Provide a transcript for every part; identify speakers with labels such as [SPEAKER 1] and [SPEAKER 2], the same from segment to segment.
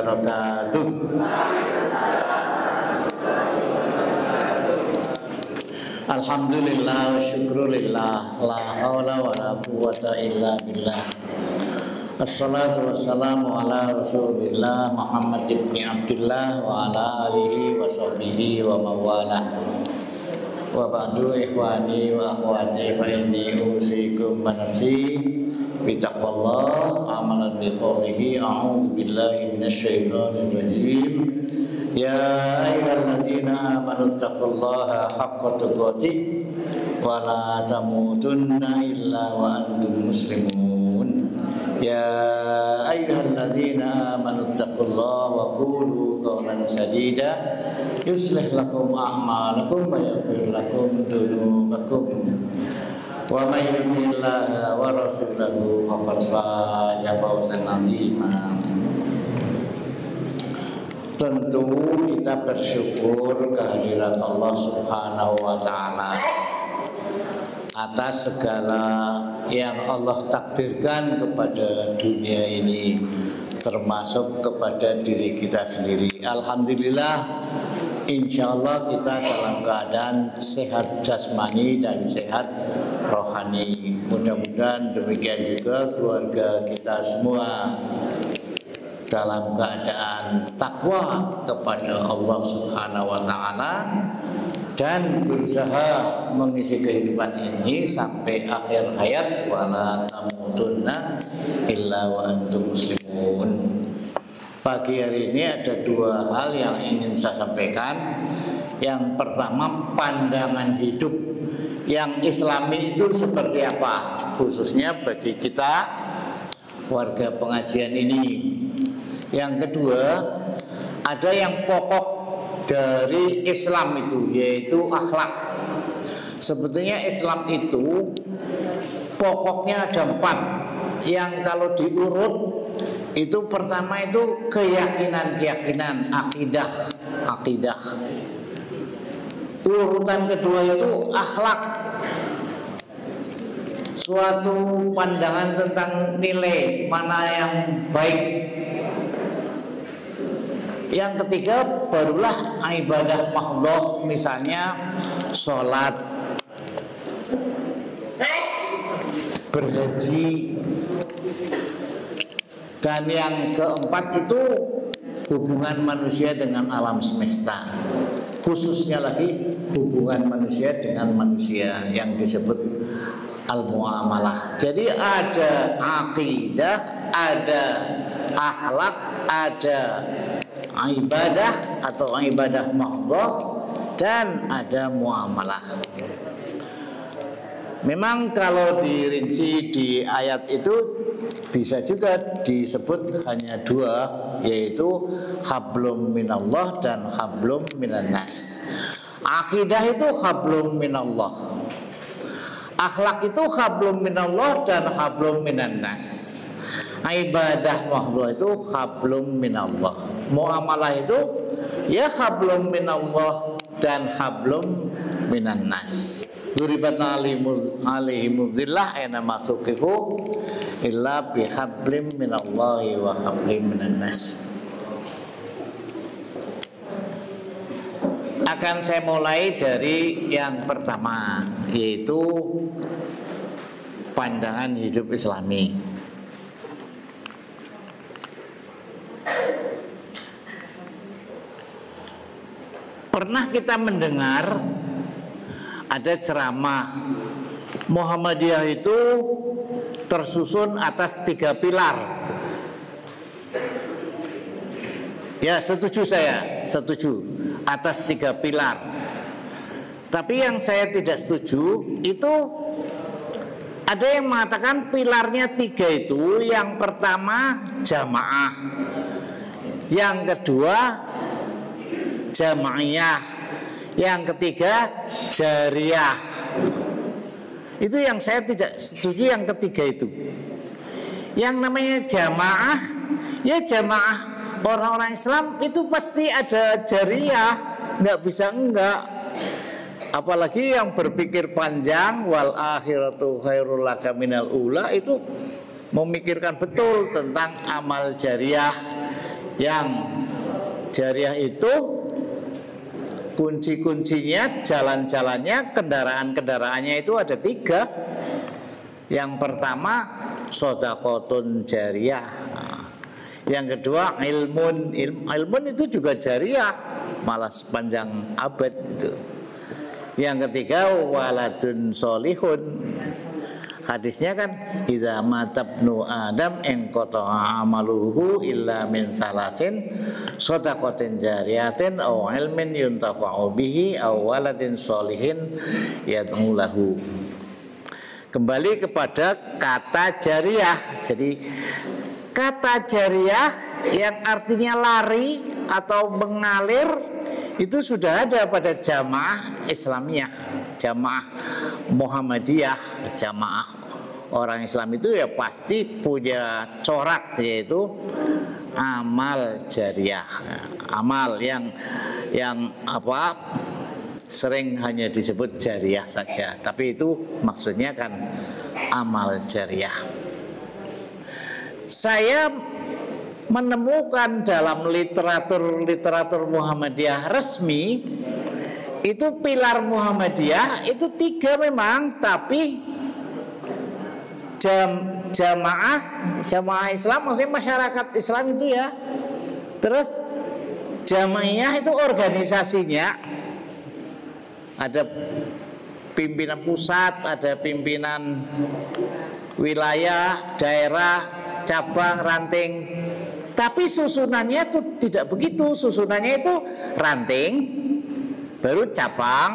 [SPEAKER 1] wabarakatuh. Alhamdulillah wa syukrulillah, la haula wa la quwwata illa billah. Assalatu wassalamu ala rasulillah Muhammad ibn Abdullah wa ala alihi wa sahbihi wa mawalah. Wa ba'du ikhwani wa akhwati fa inni usikum wa nafsi bi taqwallah amalan bi qawlihi a'udzu billahi minasyaitonir rajim. Ya ayyuhalladzina amanu taqullaha haqqa tuqatih wa la tamutunna illa wa antum muslimun. Ya ayyuhalladzina amanu taqullaha wa qulu qawlan sadida yuslih lakum a'malakum wa yaghfir lakum dzunubakum. Wa may yuti'illaha wa rasulahu faqad faza fawzan 'azima. Tentu kita bersyukur kehadirat Allah Subhanahu wa Ta'ala atas segala yang Allah takdirkan kepada dunia ini, termasuk kepada diri kita sendiri. Alhamdulillah, insya Allah kita dalam keadaan sehat jasmani dan sehat rohani. Mudah-mudahan demikian juga keluarga kita semua dalam keadaan takwa kepada Allah Subhanahu wa Ta'ala dan berusaha mengisi kehidupan ini sampai akhir hayat. Wala tamutunna illa wa antum muslimun. Pagi hari ini ada dua hal yang ingin saya sampaikan. Yang pertama, pandangan hidup yang islami itu seperti apa, khususnya bagi kita warga pengajian ini. Yang kedua, ada yang pokok dari Islam itu, yaitu akhlak. Sebetulnya Islam itu pokoknya ada 4. Yang kalau diurut itu pertama itu keyakinan, akidah. Urutan kedua itu akhlak, suatu pandangan tentang nilai mana yang baik. Yang ketiga barulah ibadah mahdhah, misalnya sholat, berhaji. Dan yang keempat itu hubungan manusia dengan alam semesta, khususnya lagi hubungan manusia dengan manusia yang disebut al-muamalah. Jadi ada akidah, ada akhlak, ada ibadah atau ibadah mahdhah, dan ada muamalah. Memang kalau dirinci di ayat itu bisa juga disebut hanya 2, yaitu hablum minallah dan hablum minannas. Akidah itu hablum minallah, akhlak itu hablum minallah dan hablum minannas. Ibadah mahdhah itu hablum minallah. Muamalah itu ya hablum minallah dan hablum minannas. Duribat alaihimudillah aina masukifu illa bihablim minallahi wa hablim minannas. Akan saya mulai dari yang pertama, yaitu pandangan hidup Islami. Pernah kita mendengar ada ceramah Muhammadiyah itu tersusun atas 3 pilar. Ya, setuju saya, setuju atas 3 pilar. Tapi yang saya tidak setuju itu ada yang mengatakan pilarnya 3 itu, yang pertama jamaah, yang kedua jamaiyah, yang ketiga jariyah. Itu yang saya tidak setuju, yang ketiga itu. Yang namanya jamaah, ya jamaah orang-orang Islam itu pasti ada jariyah, nggak bisa enggak. Apalagi yang berpikir panjang, wal akhiratu khairul laka minal ula, itu memikirkan betul tentang amal jariyah Yang jariah itu kunci-kuncinya, jalan-jalannya, kendaraan-kendaraannya itu ada 3. Yang pertama shadaqatun jariyah. Yang kedua ilmun itu juga jariyah, malah sepanjang abad itu. Yang ketiga waladun solihun. Hadisnya kan idza matabnu adam in qata'a amaluhu illa min salasin shadaqatin jariyatin aw ilmin yuntafa'u bihi aw waladin solihin yad'u lahu. Kembali kepada kata jariyah. Jadi kata jariyah yang artinya lari atau mengalir itu sudah ada pada jamaah Islamiyah, jamaah Muhammadiyah. Jamaah orang Islam itu ya pasti punya corak, yaitu amal jariyah, amal yang sering hanya disebut jariyah saja, tapi itu maksudnya kan amal jariyah. Saya menemukan dalam literatur Muhammadiyah resmi itu pilar Muhammadiyah itu 3 memang, tapi jamaah Islam maksudnya masyarakat Islam itu ya. Terus jamaiyah itu organisasinya ada pimpinan pusat, ada pimpinan wilayah, daerah, cabang, ranting. Tapi susunannya itu tidak begitu. Susunannya itu ranting, baru cabang,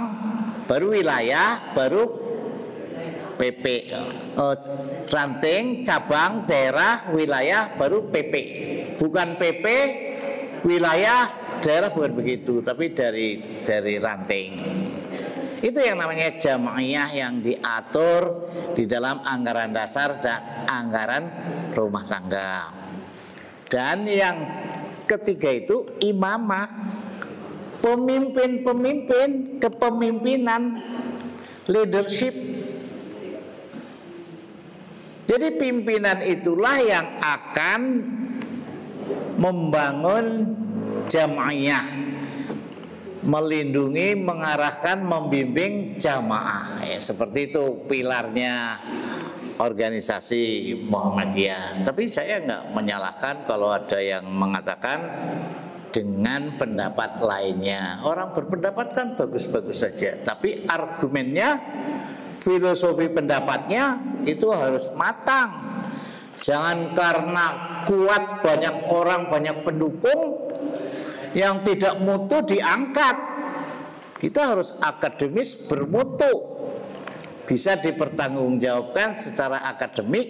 [SPEAKER 1] baru wilayah, baru PP. Ranting, cabang, daerah, wilayah, baru PP. Bukan PP, wilayah, daerah, bukan begitu, tapi dari ranting. Itu yang namanya jamaiyah yang diatur di dalam anggaran dasar dan anggaran rumah tangga. Dan yang ketiga itu imamah, pemimpin, kepemimpinan, leadership. Jadi pimpinan itulah yang akan membangun jamaiyah, melindungi, mengarahkan, membimbing jamaah. Ya, seperti itu pilarnya organisasi Muhammadiyah. Tapi saya nggak menyalahkan kalau ada yang mengatakan dengan pendapat lainnya. Orang berpendapat kan bagus-bagus saja, tapi argumennya, filosofi pendapatnya itu harus matang. Jangan karena kuat banyak orang, banyak pendukung yang tidak mutu diangkat. Kita harus akademis, bermutu, bisa dipertanggungjawabkan secara akademik.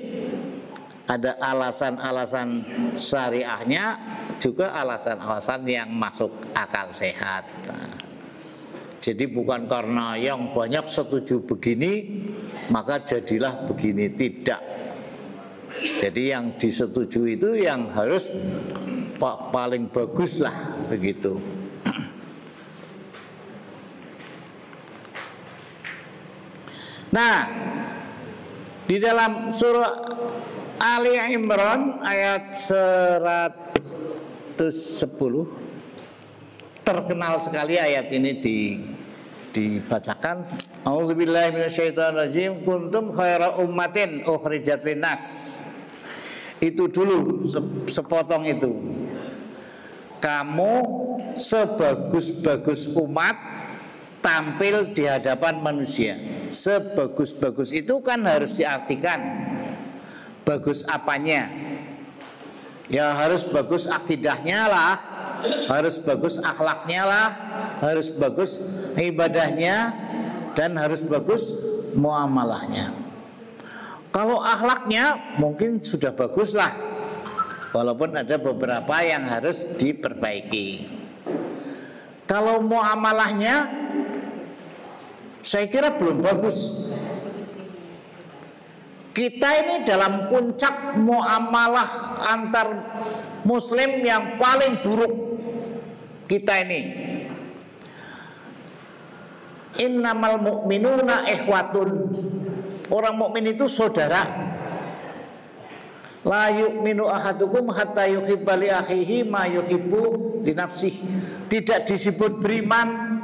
[SPEAKER 1] Ada alasan-alasan syariahnya, juga alasan-alasan yang masuk akal sehat. Jadi bukan karena yang banyak setuju begini maka jadilah begini, tidak. Jadi yang disetujui itu yang harus paling bagus lah, begitu. Nah, di dalam surah Ali Imran ayat 110 terkenal sekali ayat ini dibacakan. Auzubillahi minasyaitonirrajim. Kuntum khaira ummatin ukhrijat linnas. Itu dulu sepotong itu. Kamu sebagus-bagus umat tampil di hadapan manusia. Sebagus-bagus itu kan harus diartikan bagus apanya. Ya harus bagus akidahnya lah, harus bagus akhlaknya lah, harus bagus ibadahnya, dan harus bagus muamalahnya. Kalau akhlaknya mungkin sudah bagus lah, walaupun ada beberapa yang harus diperbaiki. Kalau muamalahnya saya kira belum bagus. Kita ini dalam puncak muamalah antar muslim yang paling buruk. Kita ini innamal mu'minuna ikhwatun. Orang mukmin itu saudara. La yu'minu ahadukum hatta yuhibba li akhihi ma yuhibbu li nafsihi. Tidak disebut beriman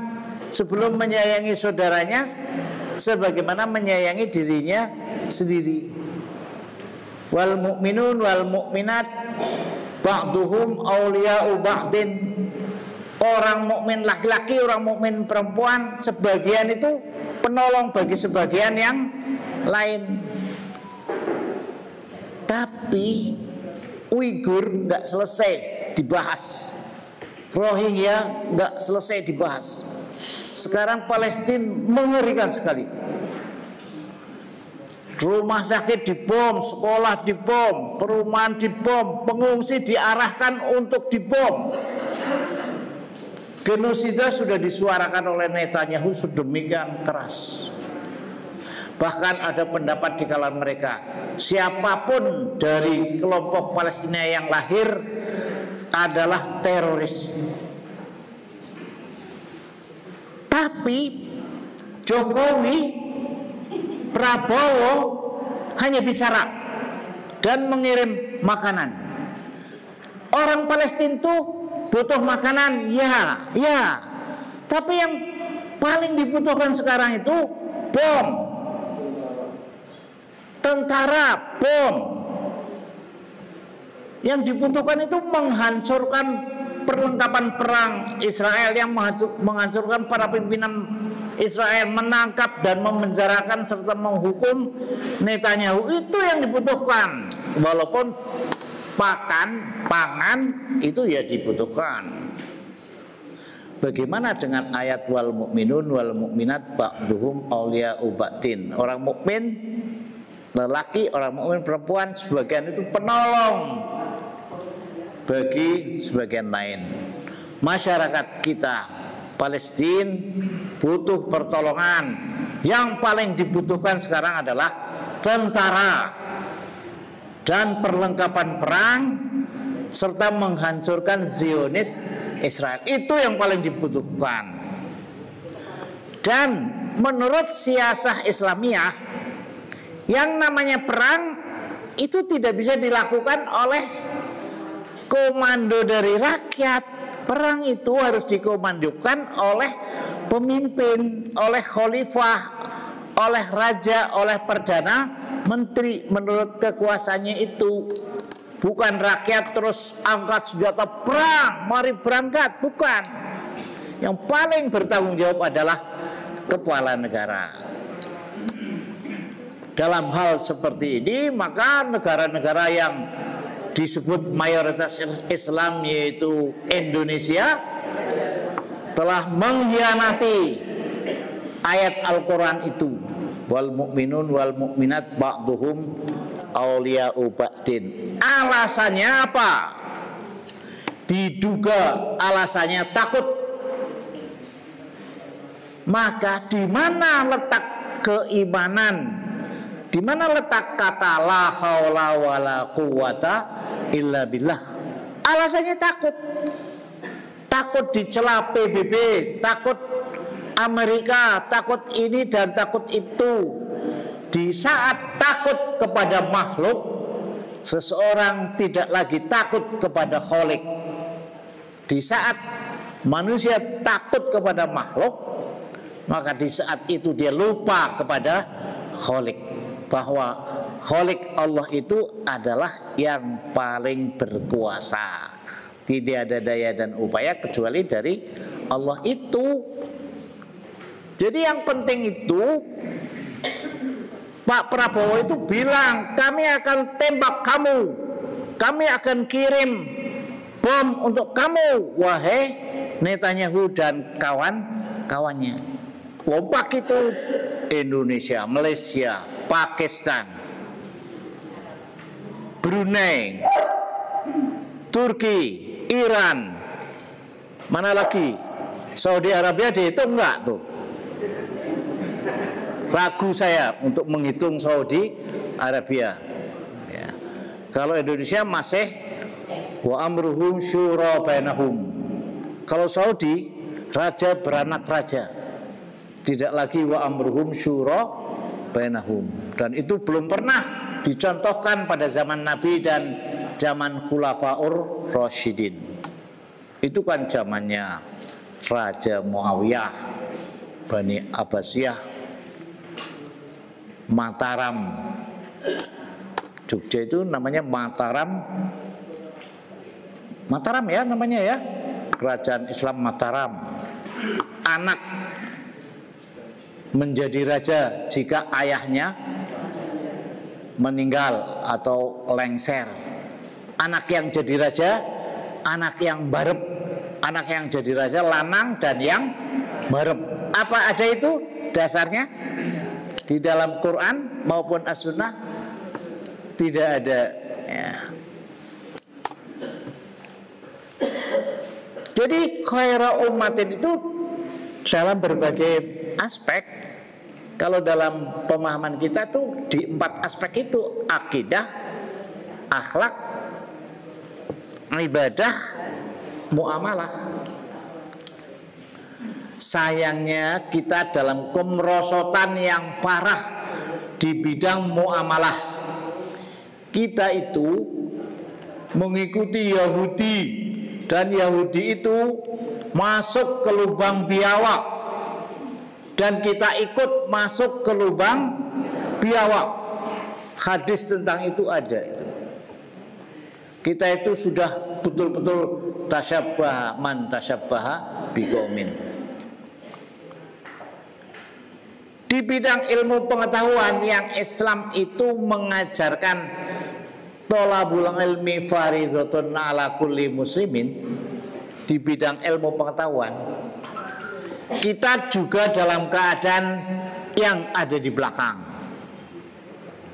[SPEAKER 1] sebelum menyayangi saudaranya sebagaimana menyayangi dirinya sendiri. Wal mu'minun wal mu'minat ba'duhum awliya'u ba'din. Orang mukmin laki-laki, orang mukmin perempuan, sebagian itu penolong bagi sebagian yang lain. Tapi Uighur nggak selesai dibahas, Rohingya nggak selesai dibahas. Sekarang Palestina mengerikan sekali. Rumah sakit dibom, sekolah dibom, perumahan dibom, pengungsi diarahkan untuk dibom. Genosida sudah disuarakan oleh Netanyahu sedemikian keras. Bahkan ada pendapat di kalangan mereka, siapapun dari kelompok Palestina yang lahir adalah teroris. Tapi Jokowi, Prabowo hanya bicara dan mengirim makanan. Orang Palestina itu butuh makanan, ya. Tapi yang paling dibutuhkan sekarang itu bom, tentara, bom. Yang dibutuhkan itu menghancurkan perlengkapan perang Israel, yang menghancurkan para pimpinan Israel, menangkap dan memenjarakan serta menghukum Netanyahu. Itu yang dibutuhkan. Walaupun pangan itu ya dibutuhkan. Bagaimana dengan ayat wal mu'minun wal mu'minat ba'duhum awliya'u ba'din? Orang mukmin lelaki, orang mukmin perempuan, sebagian itu penolong bagi sebagian lain. Masyarakat kita Palestina butuh pertolongan. Yang paling dibutuhkan sekarang adalah tentara dan perlengkapan perang serta menghancurkan Zionis Israel. Itu yang paling dibutuhkan. Dan menurut siasah Islamiyah, yang namanya perang itu tidak bisa dilakukan oleh komando dari rakyat. Perang itu harus dikomandokan oleh pemimpin, oleh khalifah, oleh raja, oleh perdana menteri. Menurut kekuasaannya itu, bukan rakyat terus angkat senjata perang, mari berangkat, bukan. Yang paling bertanggung jawab adalah kepala negara. Dalam hal seperti ini, maka negara-negara yang disebut mayoritas Islam yaitu Indonesia telah mengkhianati ayat Al-Quran itu. Wal mu'minun wal mu'minat ba'duhum awliya'u ba'din. Alasannya apa? Diduga alasannya takut. Maka di mana letak keimanan? Di mana letak kata la haula wala quwata illa billah? Alasannya takut. Takut dicela PBB, takut Amerika, takut ini dan takut itu. Di saat takut kepada makhluk, seseorang tidak lagi takut kepada Khalik. Di saat manusia takut kepada makhluk, maka di saat itu dia lupa kepada Khalik. Bahwa Khalik Allah itu adalah yang paling berkuasa. Tidak ada daya dan upaya kecuali dari Allah itu. Jadi yang penting itu, Pak Prabowo itu bilang, kami akan tembak kamu, kami akan kirim bom untuk kamu, wahai Netanyahu dan kawan-kawannya. Kompak itu Indonesia, Malaysia, Pakistan, Brunei, Turki, Iran, mana lagi? Saudi Arabia dihitung enggak tuh? Ragu saya untuk menghitung Saudi Arabia. Ya. Kalau Indonesia masih wa amruhum syura bainahum. Kalau Saudi raja beranak raja. Tidak lagi wa amruhum syura bainahum. Dan itu belum pernah dicontohkan pada zaman Nabi dan zaman Khulafaur Rasyidin. Itu kan zamannya Raja Muawiyah, Bani Abbasiyah, Mataram. Jogja itu namanya Mataram. Mataram ya namanya ya. Kerajaan Islam Mataram. Anak menjadi raja jika ayahnya meninggal atau lengser. Anak yang jadi raja, anak yang barep. Anak yang jadi raja lanang dan yang barep. Apa ada itu dasarnya? Di dalam Quran maupun As-Sunnah tidak ada ya. Jadi khaira ummatin itu dalam berbagai aspek. Kalau dalam pemahaman kita tuh di 4 aspek itu: akidah, akhlak, ibadah, muamalah. Sayangnya kita dalam kemerosotan yang parah di bidang muamalah. Kita itu mengikuti Yahudi, dan Yahudi itu masuk ke lubang biawak, dan kita ikut masuk ke lubang biawak. Hadis tentang itu ada. Kita itu sudah betul-betul tasyabbaha man tasyabbaha biqaumin. Di bidang ilmu pengetahuan yang Islam itu mengajarkan thalabul ilmi fardhatun ala kulli muslimin. Di bidang ilmu pengetahuan kita juga dalam keadaan yang ada di belakang.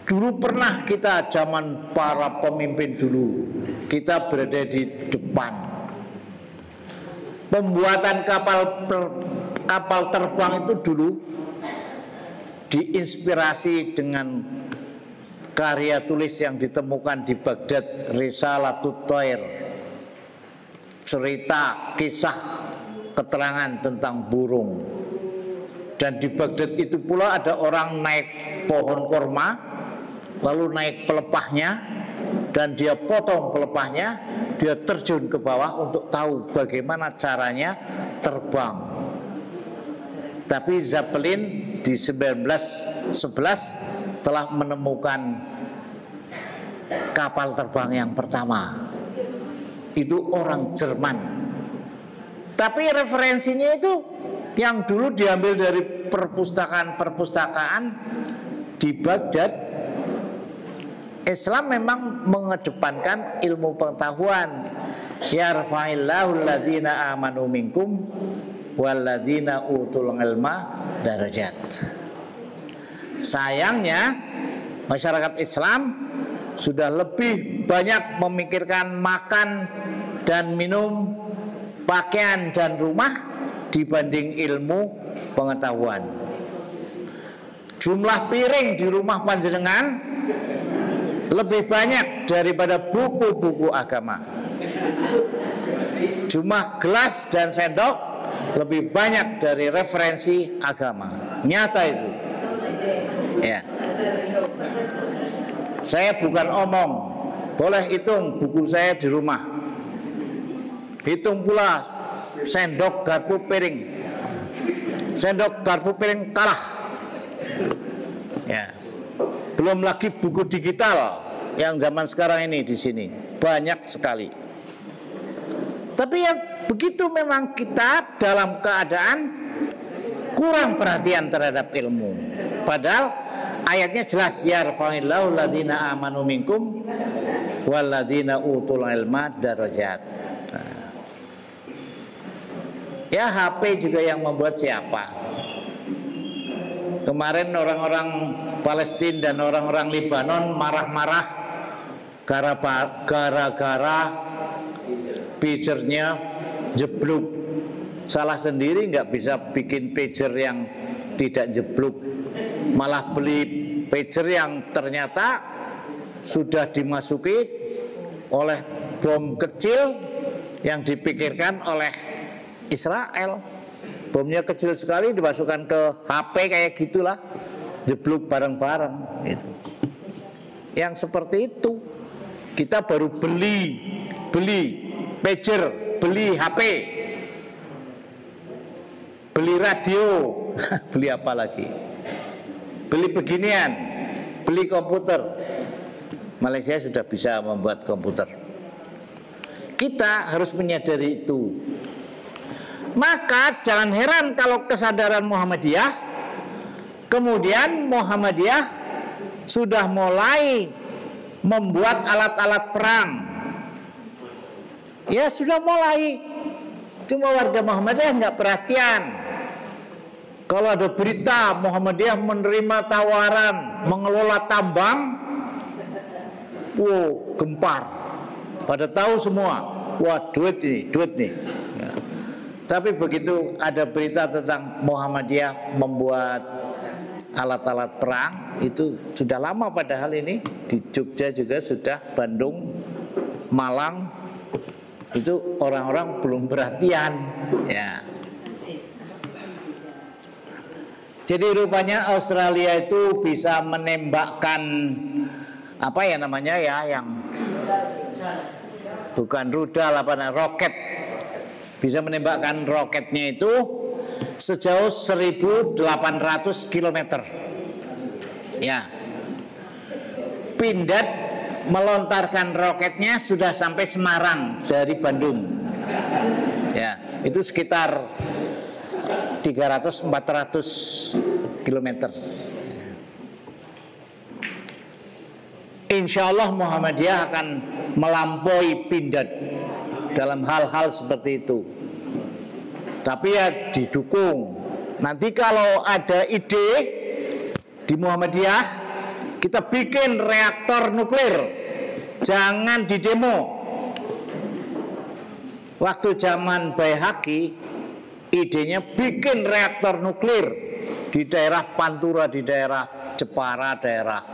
[SPEAKER 1] Dulu pernah kita zaman para pemimpin dulu, kita berada di depan. Pembuatan kapal terbang itu dulu diinspirasi dengan karya tulis yang ditemukan di Baghdad, Risalatut Thair, cerita kisah keterangan tentang burung. Dan di Baghdad itu pula ada orang naik pohon korma, lalu naik pelepahnya, dan dia potong pelepahnya, dia terjun ke bawah untuk tahu bagaimana caranya terbang. Tapi Zeppelin di 1911 telah menemukan kapal terbang yang pertama. Itu orang Jerman. Tapi referensinya itu yang dulu diambil dari perpustakaan-perpustakaan di Baghdad. Islam memang mengedepankan ilmu pengetahuan. Yarfa'illahu alladzina amanu minkum walladzina utul ilma darajat. Sayangnya masyarakat Islam sudah lebih banyak memikirkan makan dan minum, pakaian dan rumah dibanding ilmu pengetahuan. Jumlah piring di rumah panjenengan lebih banyak daripada buku-buku agama. Jumlah gelas dan sendok lebih banyak dari referensi agama. Nyata itu. Ya. Saya bukan omong. Boleh hitung buku saya di rumah. Hitung pula sendok, garpu, piring. Sendok, garpu, piring kalah. Ya. Belum lagi buku digital yang zaman sekarang ini di sini banyak sekali. Tapi ya begitu, memang kita dalam keadaan kurang perhatian terhadap ilmu. Padahal ayatnya jelas, yarfa'illahu alladzina amanu minkum walladzina utul ilma darajat. Ya, HP juga yang membuat siapa? Kemarin orang-orang Palestina dan orang-orang Libanon marah-marah gara-gara pagernya jeblok. Salah sendiri, nggak bisa bikin pager yang tidak jeblok, malah beli pager yang ternyata sudah dimasuki oleh bom kecil yang dipikirkan oleh Israel. Bomnya kecil sekali, dimasukkan ke HP kayak gitulah. jeblok bareng-bareng itu. Yang seperti itu kita baru beli pager, beli HP, beli radio, beli apa lagi? Beli beginian, beli komputer. Malaysia sudah bisa membuat komputer. Kita harus menyadari itu. Maka jangan heran kalau kesadaran Muhammadiyah, kemudian Muhammadiyah sudah mulai membuat alat-alat perang. Ya sudah mulai. Cuma warga Muhammadiyah nggak perhatian. Kalau ada berita Muhammadiyah menerima tawaran mengelola tambang, wow, gempar. Pada tahu semua, wah duit nih. Ya. Tapi begitu ada berita tentang Muhammadiyah membuat alat-alat perang, itu sudah lama padahal ini di Jogja juga sudah, Bandung, Malang, itu orang-orang belum perhatian. Ya. Jadi rupanya Australia itu bisa menembakkan apa ya namanya ya, yang bukan rudal roket, bisa menembakkan roketnya itu sejauh 1.800 km. Ya. Pindad melontarkan roketnya sudah sampai Semarang dari Bandung. Ya, itu sekitar 300-400 km. Insya Allah Muhammadiyah akan melampaui Pindad dalam hal-hal seperti itu. Tapi ya didukung. Nanti kalau ada ide di Muhammadiyah, kita bikin reaktor nuklir, jangan didemo. Waktu zaman Baihaqi, idenya bikin reaktor nuklir di daerah Pantura, di daerah Jepara, daerah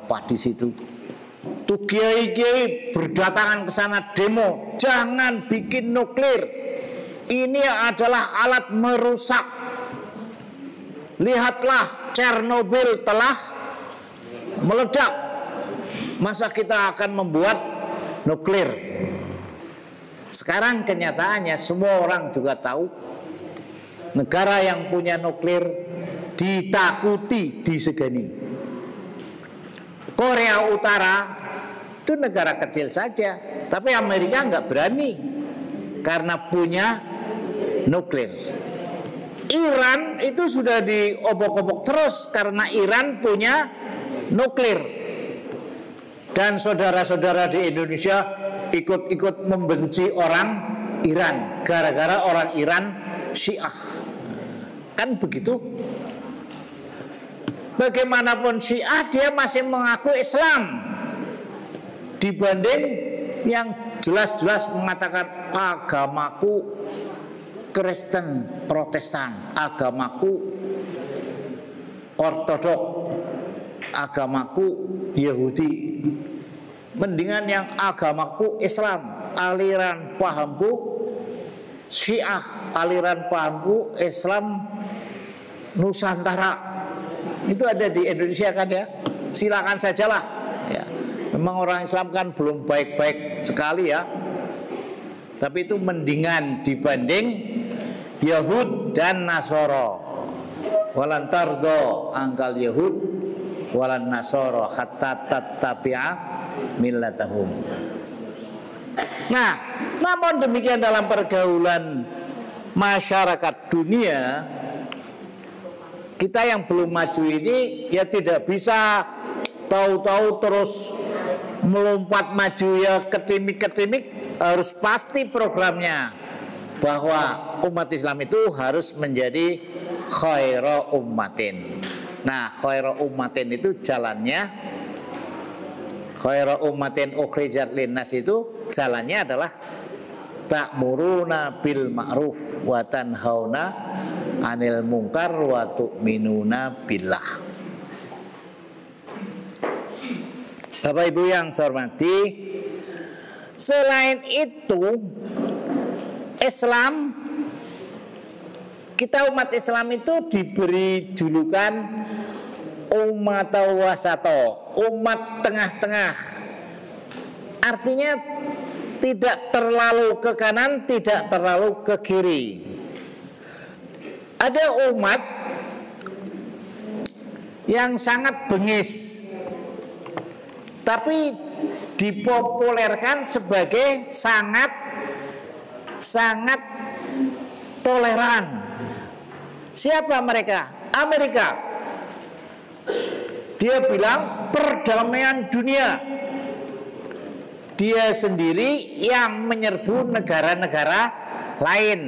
[SPEAKER 1] Padis itu. Tuh kiai-kiai berdatangan ke sana demo, jangan bikin nuklir. Ini adalah alat merusak. Lihatlah Chernobyl telah meledak. Masa kita akan membuat nuklir? Sekarang kenyataannya semua orang juga tahu negara yang punya nuklir ditakuti, disegani. Korea Utara itu negara kecil saja, tapi Amerika nggak berani karena punya nuklir. Iran itu sudah diobok-obok terus karena Iran punya nuklir. Dan saudara-saudara di Indonesia ikut-ikut membenci orang Iran gara-gara orang Iran Syiah. Kan begitu? Bagaimanapun Syiah, dia masih mengaku Islam dibanding yang jelas-jelas mengatakan agamaku Kristen Protestan, agamaku Ortodok, agamaku Yahudi. Mendingan yang agamaku Islam, aliran pahamku Syiah, aliran pahamku Islam Nusantara. Itu ada di Indonesia kan ya? Silakan sajalah. Ya. Memang orang Islam kan belum baik-baik sekali ya. Tapi itu mendingan dibanding Yahud dan Nasoro. Walan tardo angkal Yahud walan Nasoro hatta tattabi'a millatahum. Nah, namun demikian dalam pergaulan masyarakat dunia, kita yang belum maju ini ya tidak bisa tahu-tahu terus melompat maju ya ketimik-ketimik. Harus pasti programnya bahwa umat Islam itu harus menjadi khairu ummatin. Nah, khairu ummatin itu jalannya, khairu ummatin ukhrijat linnas itu jalannya adalah ta'muruna bil ma'ruf wa tanhauna 'anil munkar wa tu'minuna billah. Bapak Ibu yang saya hormati, selain itu Islam kita umat Islam itu diberi julukan umat wasato, umat tengah-tengah. Artinya tidak terlalu ke kanan, tidak terlalu ke kiri. Ada umat yang sangat bengis, tapi dipopulerkan sebagai sangat toleran. Siapa mereka? Amerika. Dia bilang perdamaian dunia. Dia sendiri yang menyerbu negara-negara lain.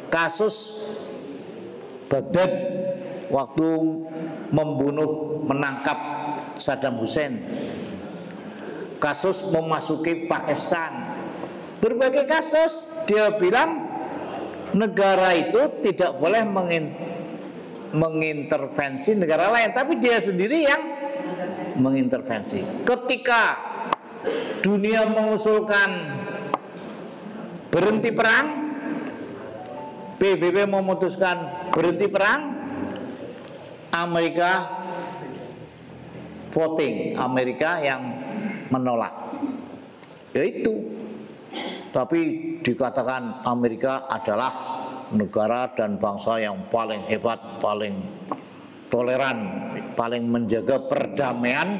[SPEAKER 1] Kasus Baghdad waktu menangkap Saddam Hussein. Kasus memasuki Pakistan. Berbagai kasus dia bilang negara itu tidak boleh mengintervensi negara lain, tapi dia sendiri yang mengintervensi. Ketika dunia mengusulkan berhenti perang, PBB memutuskan berhenti perang, Amerika voting, Amerika yang menolak. Yaitu. Tapi dikatakan Amerika adalah negara dan bangsa yang paling hebat, paling toleran, paling menjaga perdamaian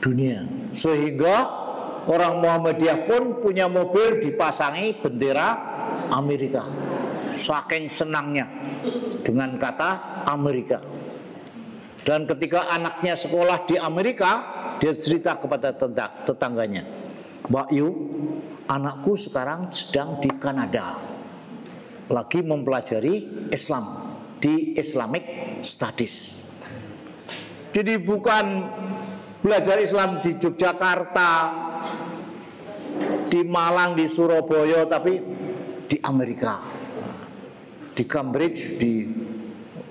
[SPEAKER 1] dunia. Sehingga orang Muhammadiyah pun punya mobil dipasangi bendera Amerika. Saking senangnya dengan kata Amerika. Dan ketika anaknya sekolah di Amerika, dia cerita kepada tetangganya, Mbak Yu, anakku sekarang sedang di Kanada, lagi mempelajari Islam di Islamic Studies. Jadi bukan belajar Islam di Yogyakarta, di Malang, di Surabaya, tapi di Amerika, di Cambridge, di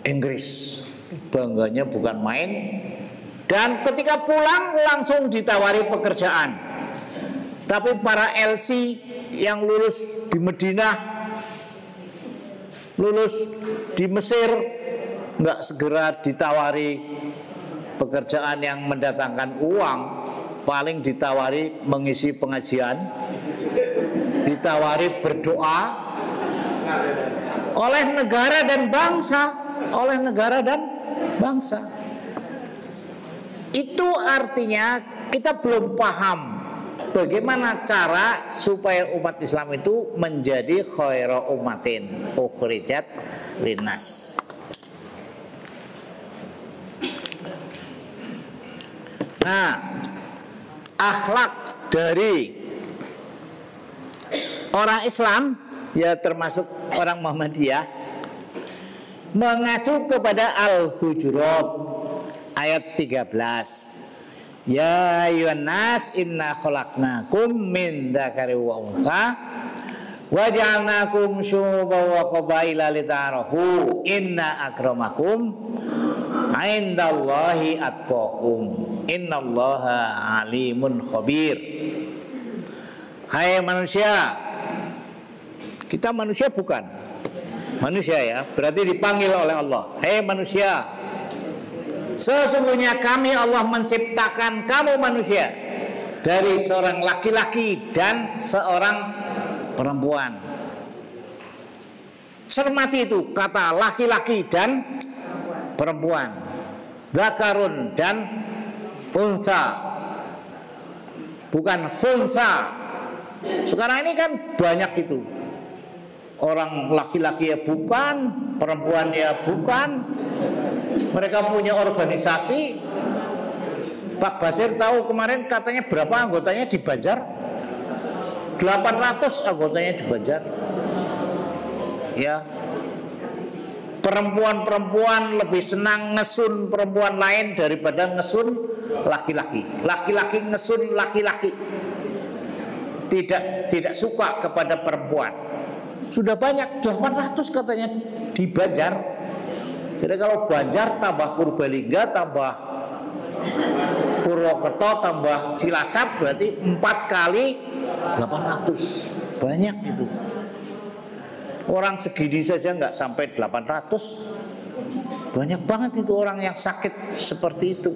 [SPEAKER 1] Inggris. Bangganya bukan main. Dan ketika pulang langsung ditawari pekerjaan. Tapi para LC yang lulus di Madinah, lulus di Mesir, nggak segera ditawari pekerjaan yang mendatangkan uang. Paling ditawari mengisi pengajian, ditawari berdoa oleh negara dan bangsa, oleh negara dan bangsa. Itu artinya kita belum paham bagaimana cara supaya umat Islam itu menjadi khairu ummatin ukhrijat linnas. Nah, akhlak dari orang Islam, ya termasuk orang Muhammadiyah, mengacu kepada Al-Hujurat ayat 13. Ya ayyuhan nas inna khalaqnakum min dzakari wa untha wa ja'alnakum syu'uban wa qabaila lita'arafu inna akramakum 'indallahi atqakum innallaha alimun khabir. Hai manusia, kita manusia bukan? Manusia ya, berarti dipanggil oleh Allah. Hai manusia, sesungguhnya kami Allah menciptakan kamu manusia dari seorang laki-laki dan seorang perempuan. Cermati itu kata laki-laki dan perempuan, zakarun dan unsa, bukan khunsa. Sekarang ini kan banyak itu, orang laki-laki ya bukan, perempuan ya bukan. Mereka punya organisasi. Pak Basir tahu kemarin katanya berapa anggotanya di Banjar? 800 anggotanya di Banjar. Ya. Perempuan-perempuan lebih senang ngesun perempuan lain daripada ngesun laki-laki. Laki-laki ngesun laki-laki. Tidak suka kepada perempuan. Sudah banyak 800 katanya di Banjar. Jadi kalau Banjar tambah Purbalingga tambah Purwokerto tambah Cilacap berarti 4 kali 800. Banyak itu. Orang segini saja nggak sampai 800. Banyak banget itu orang yang sakit seperti itu.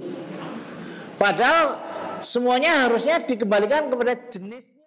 [SPEAKER 1] Padahal semuanya harusnya dikembalikan kepada jenisnya.